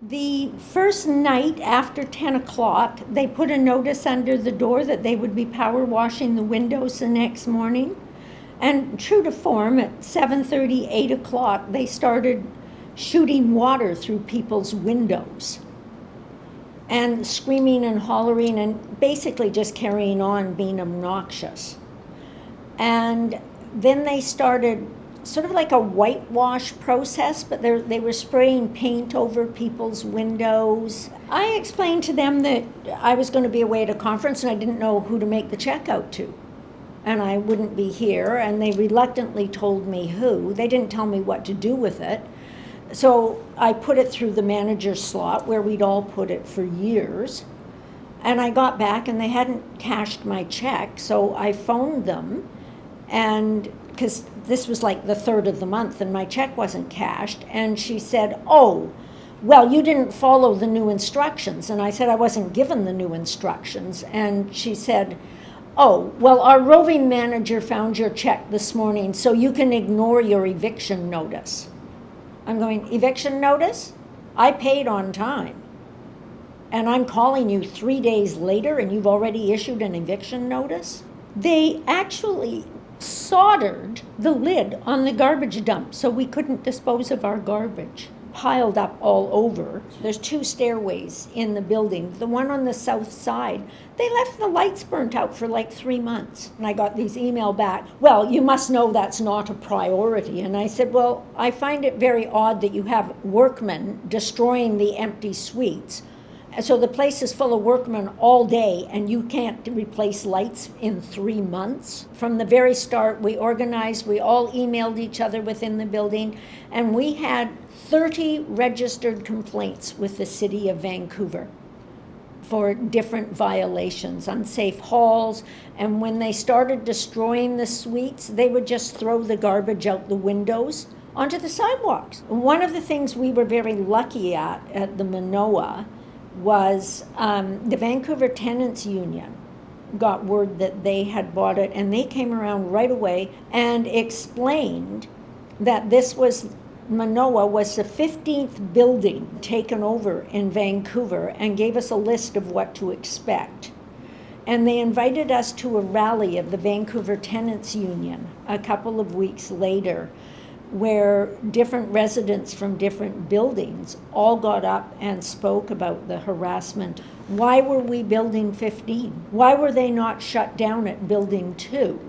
The first night after 10 o'clock, they put a notice under the door that they would be power washing the windows the next morning. And true to form, at 7:30, 8 o'clock, they started shooting water through people's windows and screaming and hollering and basically just carrying on being obnoxious. And then they started sort of like a whitewash process, but they were spraying paint over people's windows. I explained to them that I was going to be away at a conference and I didn't know who to make the check out to. And I wouldn't be here, and they reluctantly told me who. They didn't tell me what to do with it. So I put it through the manager's slot where we'd all put it for years. And I got back and they hadn't cashed my check, so I phoned them, and because this was like the third of the month and my check wasn't cashed, and she said, "Oh, well, you didn't follow the new instructions." And I said I wasn't given the new instructions, and she said, "Oh, well, our roving manager found your check this morning, so you can ignore your eviction notice." I'm going, eviction notice? I paid on time. And I'm calling you 3 days later and you've already issued an eviction notice? They actually soldered the lid on the garbage dump so we couldn't dispose of our garbage. Piled up all over. There's 2 stairways in the building. The one on the south side, they left the lights burnt out for like 3 months. And I got these email back, "Well, you must know that's not a priority." And I said, "Well, I find it very odd that you have workmen destroying the empty suites. So the place is full of workmen all day and you can't replace lights in 3 months." From the very start, we organized, we all emailed each other within the building, and we had 30 registered complaints with the city of Vancouver for different violations, unsafe hauls, and when they started destroying the suites, they would just throw the garbage out the windows onto the sidewalks. One of the things we were very lucky at the Manoa was the Vancouver Tenants Union got word that they had bought it, and they came around right away and explained that Manoa was the 15th building taken over in Vancouver, and gave us a list of what to expect. And they invited us to a rally of the Vancouver Tenants Union a couple of weeks later, where different residents from different buildings all got up and spoke about the harassment. Why were we building 15? Why were they not shut down at building 2?